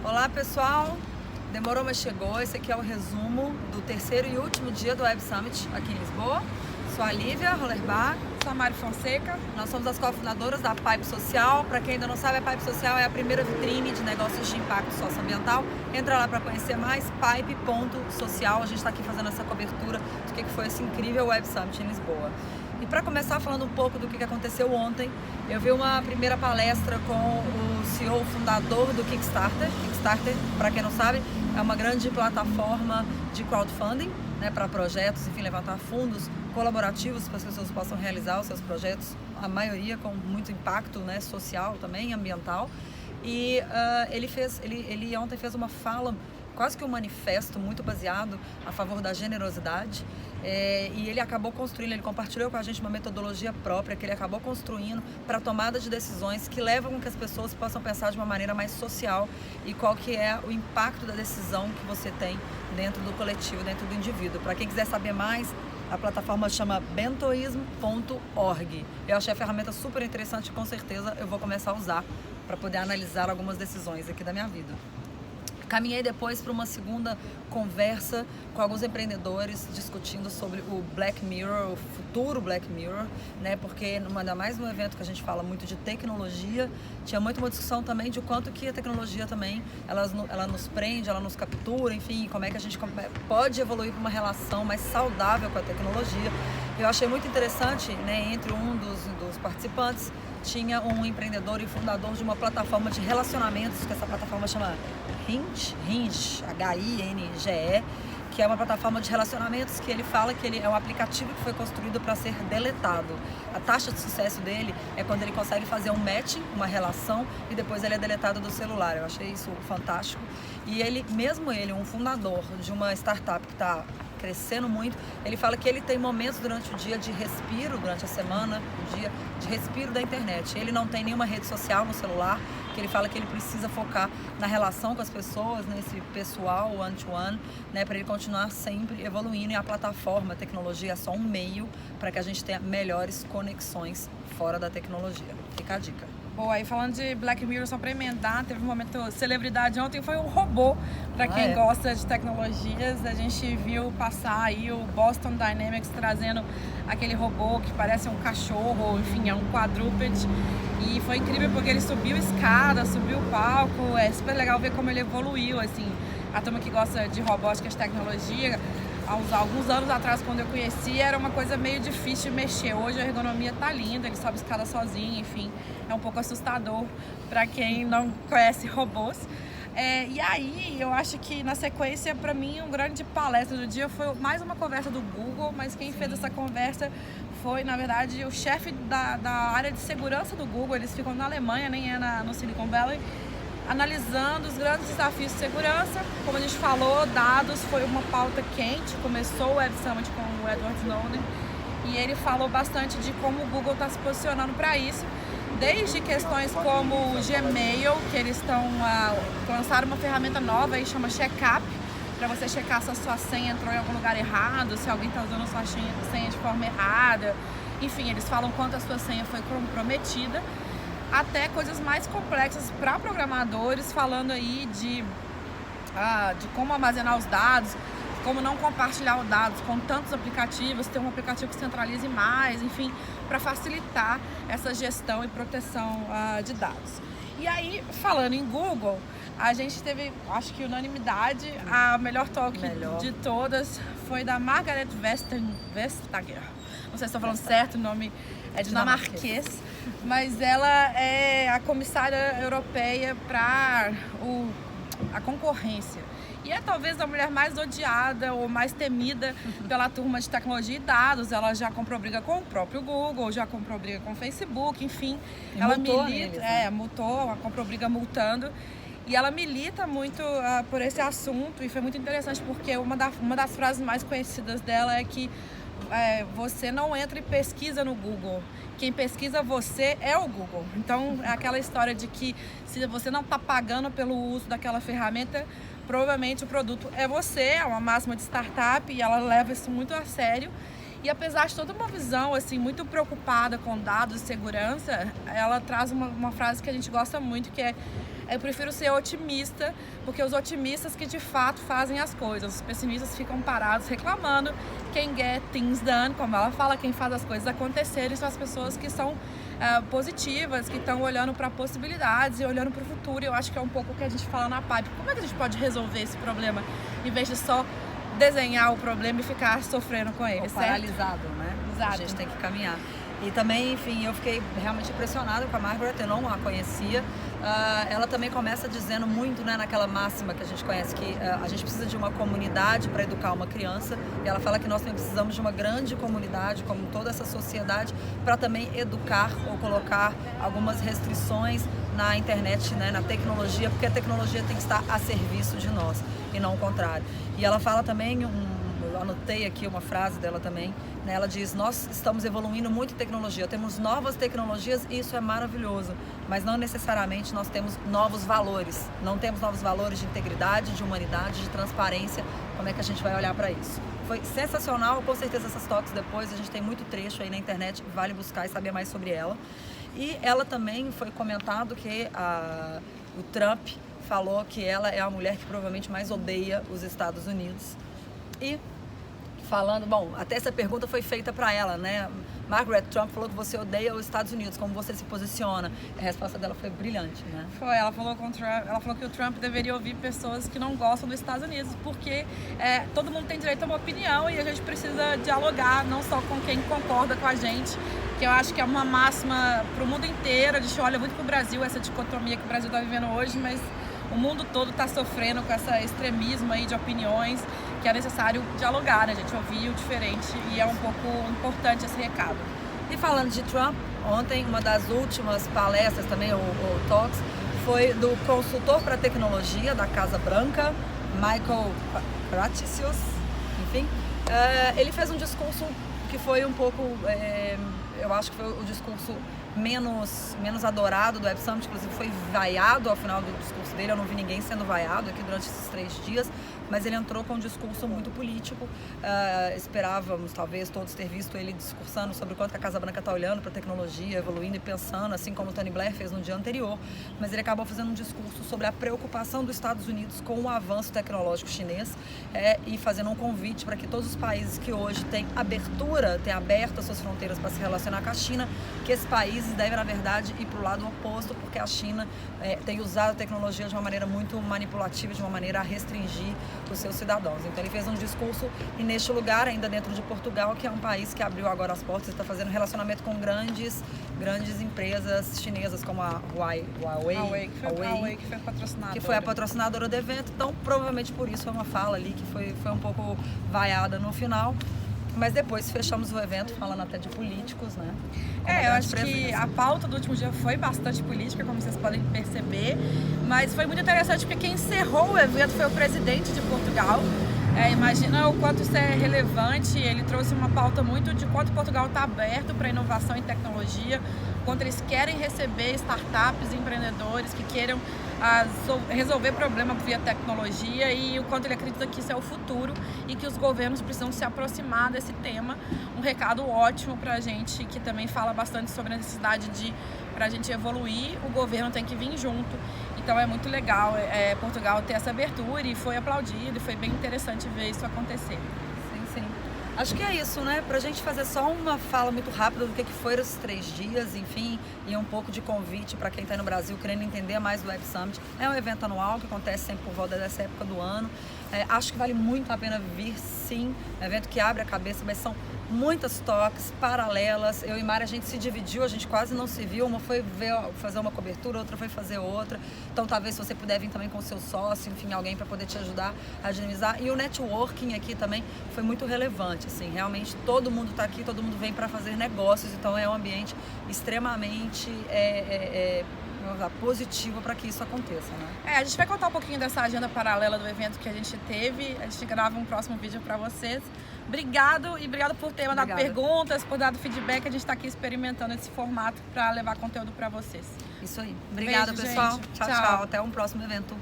Olá pessoal, demorou mas chegou, esse aqui é o resumo do terceiro e último dia do Web Summit aqui em Lisboa. Sou a Lívia Rollerbach. Sou a Mari Fonseca. Nós somos as cofundadoras da Pipe Social. Para quem ainda não sabe, a Pipe Social é a primeira vitrine de negócios de impacto socioambiental. Entra lá para conhecer mais, pipe.social. A gente está aqui fazendo essa cobertura do que foi esse incrível Web Summit em Lisboa. E para começar falando um pouco do que aconteceu ontem, eu vi uma primeira palestra com o CEO fundador do Kickstarter. Kickstarter, para quem não sabe, é uma grande plataforma de crowdfunding, né, para projetos, enfim, levantar fundos colaborativos para as pessoas possam realizar os seus projetos, a maioria com muito impacto, né, social também, ambiental. E ele ontem fez uma fala, quase que um manifesto muito baseado a favor da generosidade, e ele acabou construindo, ele compartilhou com a gente uma metodologia própria que ele acabou construindo para a tomada de decisões que levam com que as pessoas possam pensar de uma maneira mais social e qual que é o impacto da decisão que você tem dentro do coletivo, dentro do indivíduo. Para quem quiser saber mais, a plataforma chama bentoismo.org. Eu achei a ferramenta super interessante e com certeza eu vou começar a usar para poder analisar algumas decisões aqui da minha vida. Caminhei depois para uma segunda conversa com alguns empreendedores discutindo sobre o Black Mirror, o futuro Black Mirror, né? Porque ainda mais no evento que a gente fala muito de tecnologia, tinha muito uma discussão também de quanto que a tecnologia também, ela nos prende, ela nos captura, enfim, como é que a gente pode evoluir para uma relação mais saudável com a tecnologia. Eu achei muito interessante, né? Entre um dos participantes, tinha um empreendedor e fundador de uma plataforma de relacionamentos, que essa plataforma chama Hinge, H-I-N-G-E, que é uma plataforma de relacionamentos que ele fala que ele é um aplicativo que foi construído para ser deletado. A taxa de sucesso dele é quando ele consegue fazer um match, uma relação, e depois ele é deletado do celular. Eu achei isso fantástico. E ele, mesmo ele, um fundador de uma startup que está crescendo muito, ele fala que ele tem momentos durante o dia de respiro, durante a semana, o dia de respiro da internet. Ele não tem nenhuma rede social no celular, que ele fala que ele precisa focar na relação com as pessoas, nesse pessoal one-to-one, né, para ele continuar sempre evoluindo, e a plataforma, a tecnologia é só um meio para que a gente tenha melhores conexões fora da tecnologia. Fica a dica. Boa, e falando de Black Mirror, só para emendar, teve um momento celebridade ontem, foi um robô. Para quem gosta de tecnologias, a gente viu passar aí o Boston Dynamics trazendo aquele robô que parece um cachorro, enfim, é um quadrúpede. E foi incrível porque ele subiu escada, subiu o palco, é super legal ver como ele evoluiu, assim. A turma que gosta de robótica, de tecnologia, alguns anos atrás, quando eu conheci, era uma coisa meio difícil de mexer. Hoje a ergonomia tá linda, ele sobe escada sozinho, enfim, é um pouco assustador para quem não conhece robôs. E aí, eu acho que na sequência, para mim, um grande palestra do dia foi mais uma conversa do Google, mas quem fez essa conversa foi, na verdade, o chefe da área de segurança do Google. Eles ficam na Alemanha, nem é no Silicon Valley, analisando os grandes desafios de segurança. Como a gente falou, dados foi uma pauta quente. Começou o Web Summit com o Edward Snowden e ele falou bastante de como o Google está se posicionando para isso, desde questões como o Gmail, que eles lançaram uma ferramenta nova aí, chama Checkup, para você checar se a sua senha entrou em algum lugar errado, se alguém está usando a sua senha de forma errada. Enfim, eles falam quanto a sua senha foi comprometida, até coisas mais complexas para programadores, falando aí de como armazenar os dados, como não compartilhar os dados com tantos aplicativos, ter um aplicativo que centralize mais, enfim, para facilitar essa gestão e proteção de dados. E aí, falando em Google, a gente teve, acho que unanimidade, a melhor talk de todas foi da Margaret Vestager. Não sei se estou falando certo, o nome é dinamarquês, mas ela é a comissária europeia para a concorrência. E é talvez a mulher mais odiada ou mais temida pela turma de tecnologia e dados. Ela já comprou briga com o próprio Google, já comprou briga com o Facebook, enfim. E ela multou milita, neles, né? ela comprou briga multando. E ela milita muito por esse assunto, e foi muito interessante porque uma das frases mais conhecidas dela é que você não entra e pesquisa no Google. Quem pesquisa você é o Google. Então, é aquela história de que se você não está pagando pelo uso daquela ferramenta, provavelmente o produto é você, é uma máxima de startup, e ela leva isso muito a sério. E apesar de toda uma visão assim muito preocupada com dados de segurança, ela traz uma frase que a gente gosta muito, que é: eu prefiro ser otimista, porque os otimistas que de fato fazem as coisas. Os pessimistas ficam parados reclamando. Quem get things done, como ela fala, quem faz as coisas acontecerem são as pessoas que são positivas, que estão olhando para possibilidades e olhando para o futuro. Eu acho que é um pouco o que a gente fala na Pipe. Como é que a gente pode resolver esse problema, em vez de só desenhar o problema e ficar sofrendo com ele, certo? Paralisado, né? Exato. A gente tem que caminhar. E também, enfim, eu fiquei realmente impressionada com a Margaret, eu não a conhecia. Ela também começa dizendo muito, né, naquela máxima que a gente conhece, que a gente precisa de uma comunidade para educar uma criança. E ela fala que nós também precisamos de uma grande comunidade, como toda essa sociedade, para também educar ou colocar algumas restrições na internet, né, na tecnologia, porque a tecnologia tem que estar a serviço de nós e não o contrário. E ela fala também, eu anotei aqui uma frase dela também, né, ela diz: nós estamos evoluindo muito em tecnologia, temos novas tecnologias e isso é maravilhoso, mas não necessariamente nós temos novos valores, não temos novos valores de integridade, de humanidade, de transparência. Como é que a gente vai olhar para isso? Foi sensacional, com certeza essas talks depois, a gente tem muito trecho aí na internet, vale buscar e saber mais sobre ela. E ela também foi comentado que o Trump falou que ela é a mulher que provavelmente mais odeia os Estados Unidos. E falando, bom, até essa pergunta foi feita para ela, né? Margaret, Trump falou que você odeia os Estados Unidos, como você se posiciona? A resposta dela foi brilhante, né? Foi, ela falou que o Trump deveria ouvir pessoas que não gostam dos Estados Unidos, porque todo mundo tem direito a uma opinião e a gente precisa dialogar, não só com quem concorda com a gente, que eu acho que é uma máxima para o mundo inteiro. A gente olha muito para o Brasil, essa dicotomia que o Brasil está vivendo hoje, mas o mundo todo está sofrendo com esse extremismo aí de opiniões, que é necessário dialogar, né, gente? Ouvir o diferente, e é um pouco importante esse recado. E falando de Trump, ontem uma das últimas palestras também, ou talks, foi do consultor para tecnologia da Casa Branca, Michael Praticius, enfim. Ele fez um discurso que foi um pouco, eu acho que foi o discurso menos adorado do Web Summit, inclusive foi vaiado ao final do discurso dele. Eu não vi ninguém sendo vaiado aqui durante esses 3 dias, mas ele entrou com um discurso muito político. Esperávamos, talvez, todos ter visto ele discursando sobre o quanto que a Casa Branca está olhando para a tecnologia, evoluindo e pensando, assim como o Tony Blair fez no dia anterior, mas ele acabou fazendo um discurso sobre a preocupação dos Estados Unidos com o avanço tecnológico chinês, e fazendo um convite para que todos os países que hoje têm aberto as suas fronteiras para se relacionar com a China, que esses países devem, na verdade, ir para o lado oposto, porque a China tem usado a tecnologia de uma maneira muito manipulativa, de uma maneira a restringir os seus cidadãos. Então ele fez um discurso, e neste lugar, ainda dentro de Portugal, que é um país que abriu agora as portas e está fazendo relacionamento com grandes empresas chinesas, como a Huawei, que foi patrocinadora. Que foi a patrocinadora do evento. Então, provavelmente por isso foi uma fala ali que foi um pouco vaiada no final. Mas depois fechamos o evento falando até de políticos, né? Eu acho que a pauta do último dia foi bastante política, como vocês podem perceber, mas foi muito interessante porque quem encerrou o evento foi o presidente de Portugal. Imagina o quanto isso é relevante. Ele trouxe uma pauta muito de quanto Portugal está aberto para inovação e tecnologia, quanto eles querem receber startups e empreendedores que queiram resolver problemas via tecnologia, e o quanto ele acredita que isso é o futuro e que os governos precisam se aproximar desse tema. Um recado ótimo para a gente, que também fala bastante sobre a necessidade para a gente evoluir, o governo tem que vir junto. Então é muito legal Portugal ter essa abertura, e foi aplaudido, e foi bem interessante ver isso acontecer. Sim. Acho que é isso, né? Pra gente fazer só uma fala muito rápida do que foram esses 3 dias, enfim, e um pouco de convite para quem está no Brasil querendo entender mais do Web Summit. É um evento anual que acontece sempre por volta dessa época do ano. Acho que vale muito a pena vir, sim. É um evento que abre a cabeça, mas são muitas talks paralelas. Eu e Mari, a gente se dividiu, a gente quase não se viu. Uma foi fazer uma cobertura, outra foi fazer outra. Então, talvez, se você puder vir também com o seu sócio, enfim, alguém para poder te ajudar a dinamizar. E o networking aqui também foi muito relevante, assim. Realmente, todo mundo está aqui, todo mundo vem para fazer negócios. Então, é um ambiente extremamente positivo para que isso aconteça, né? A gente vai contar um pouquinho dessa agenda paralela do evento que a gente teve. A gente grava um próximo vídeo para vocês. Obrigado por ter mandado perguntas, por dar feedback. A gente está aqui experimentando esse formato para levar conteúdo para vocês. Isso aí. Obrigada, pessoal. Gente. Tchau. Até um próximo evento.